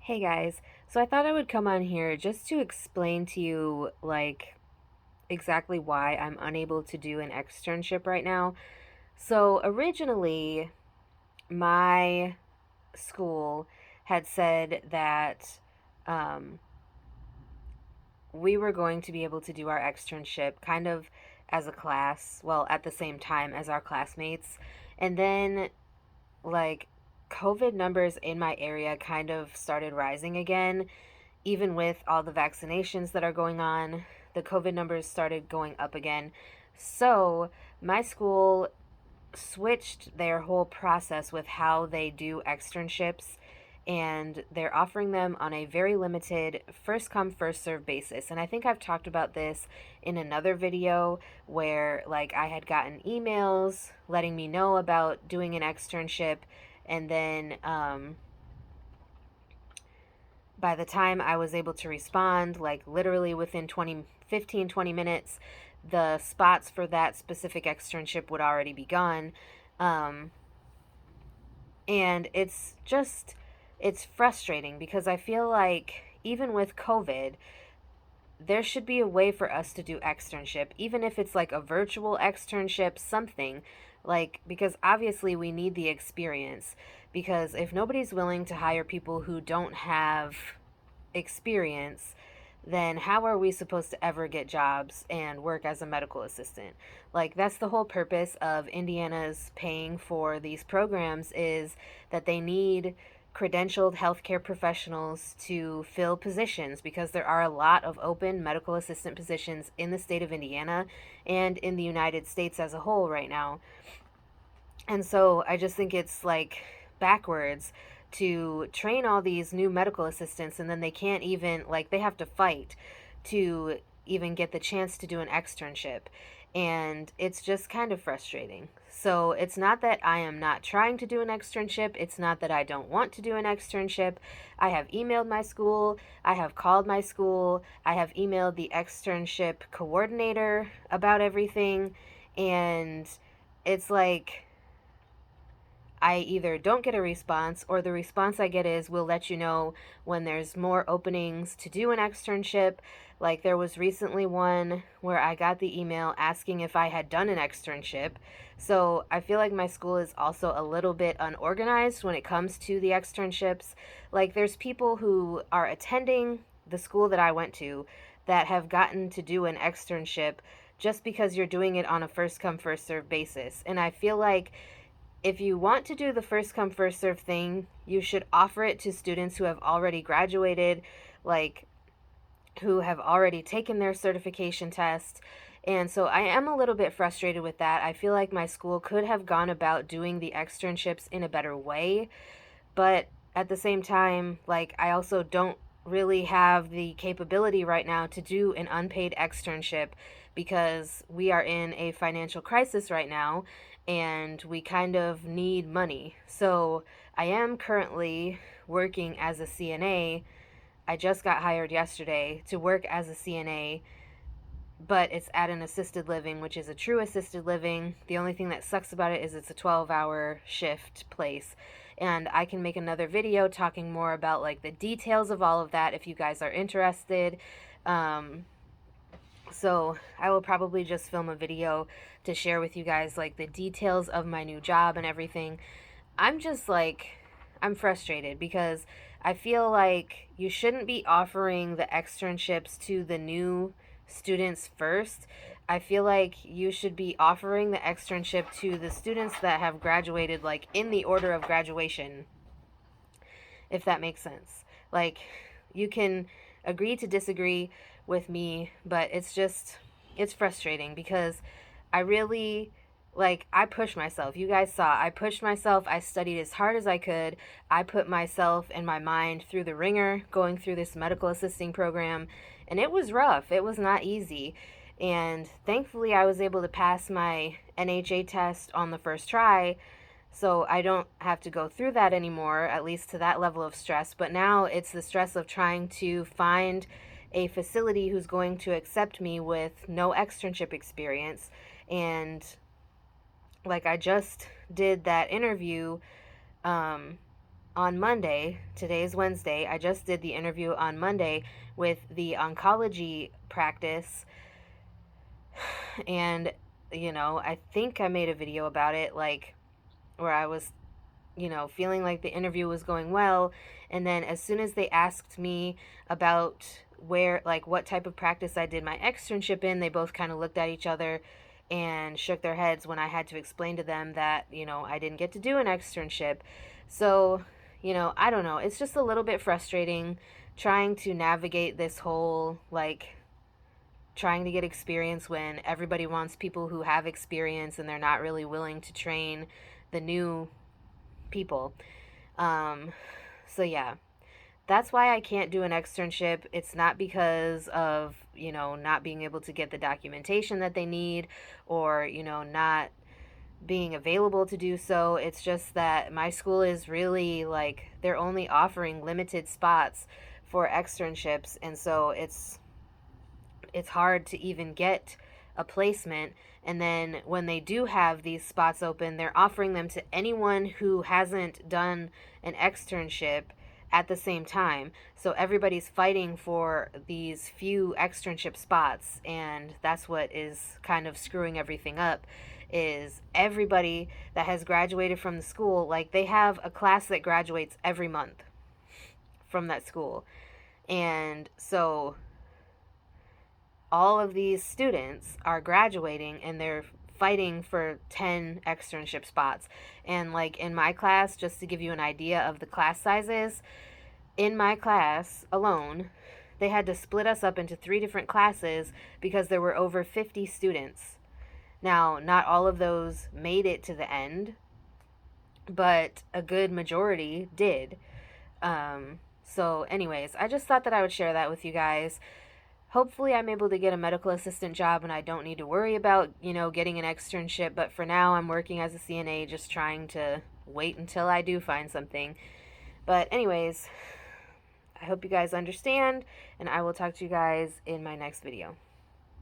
Hey guys, so I thought I would come on here just to explain to you exactly why I'm unable to do an externship right now. So originally, my school had said that um, we were going to be able to do our externship kind of as a class, well, at the same time as our classmates. And then, like, COVID numbers in my area kind of started rising again even with all the vaccinations that are going on, the COVID numbers started going up again. So, my school switched their whole process with how they do externships, and they're offering them on a very limited first come first serve basis. And I think I've talked about this in another video where I had gotten emails letting me know about doing an externship, and then by the time I was able to respond, like literally within 20 minutes, the spots for that specific externship would already be gone. Um, and it's frustrating because I feel like even with COVID, there should be a way for us to do externship, even if it's like a virtual externship, something because obviously we need the experience. Because if nobody's willing to hire people who don't have experience, then how are we supposed to ever get jobs and work as a medical assistant? That's the whole purpose of Indiana's paying for these programs, is that they need credentialed healthcare professionals to fill positions because there are a lot of open medical assistant positions in the state of Indiana and in the United States as a whole right now. And so I just think it's backwards to train all these new medical assistants, and then they can't even, they have to fight to even get the chance to do an externship. And it's just kind of frustrating. So it's not that I am not trying to do an externship. It's not that I don't want to do an externship. I have emailed my school. I have called my school. I have emailed the externship coordinator about everything. And it's I either don't get a response, or the response I get is, we'll let you know when there's more openings to do an externship. Like there was recently one where I got the email asking if I had done an externship. So I feel like my school is also a little bit unorganized when it comes to the externships. There's people who are attending the school that I went to that have gotten to do an externship just because you're doing it on a first come first serve basis. And I feel like if you want to do the first come first serve thing, you should offer it to students who have already graduated, like who have already taken their certification test. And so I am a little bit frustrated with that. I feel like my school could have gone about doing the externships in a better way, but at the same time, I also don't really have the capability right now to do an unpaid externship because we are in a financial crisis right now and we kind of need money. So I am currently working as a CNA. I just got hired yesterday to work as a CNA, but it's at an assisted living, which is a true assisted living. The only thing that sucks about it is it's a 12-hour shift place. And I can make another video talking more about the details of all of that if you guys are interested. Um, so I will probably just film a video to share with you guys the details of my new job and everything. I'm just I'm frustrated because I feel like you shouldn't be offering the externships to the new students first. I feel like you should be offering the externship to the students that have graduated, in the order of graduation, if that makes sense. You can agree to disagree with me, but it's frustrating because I really, I pushed myself. You guys saw, I pushed myself. I studied as hard as I could. I put myself and my mind through the ringer going through this medical assisting program, and it was rough. It was not easy. And thankfully, I was able to pass my NHA test on the first try, so I don't have to go through that anymore, at least to that level of stress. But now it's the stress of trying to find a facility who's going to accept me with no externship experience. And I just did that interview, um, on Monday, today's Wednesday, I just did the interview on Monday with the oncology practice. And, I think I made a video about it, like, where I was, feeling like the interview was going well. And then as soon as they asked me about where, like, what type of practice I did my externship in, they both kind of looked at each other and shook their heads when I had to explain to them that, I didn't get to do an externship. So, I don't know. It's just a little bit frustrating trying to navigate this whole, like, trying to get experience when everybody wants people who have experience and they're not really willing to train the new people. Um, so yeah, that's why I can't do an externship. It's not because of, not being able to get the documentation that they need or, not being available to do so. It's just that my school is really like, they're only offering limited spots for externships. And so it's hard to even get a placement. And then when they do have these spots open, they're offering them to anyone who hasn't done an externship at the same time. So everybody's fighting for these few externship spots, and that's what is kind of screwing everything up. Is everybody that has graduated from the school, like, they have a class that graduates every month from that school. And so all of these students are graduating and they're fighting for 10 externship spots. And like in my class, just to give you an idea of the class sizes, in my class alone, they had to split us up into 3 different classes because there were over 50 students. Now, not all of those made it to the end, but a good majority did. So anyways, I just thought that I would share that with you guys. Hopefully I'm able to get a medical assistant job and I don't need to worry about, getting an externship. But for now, I'm working as a CNA, just trying to wait until I do find something. But anyways, I hope you guys understand, and I will talk to you guys in my next video.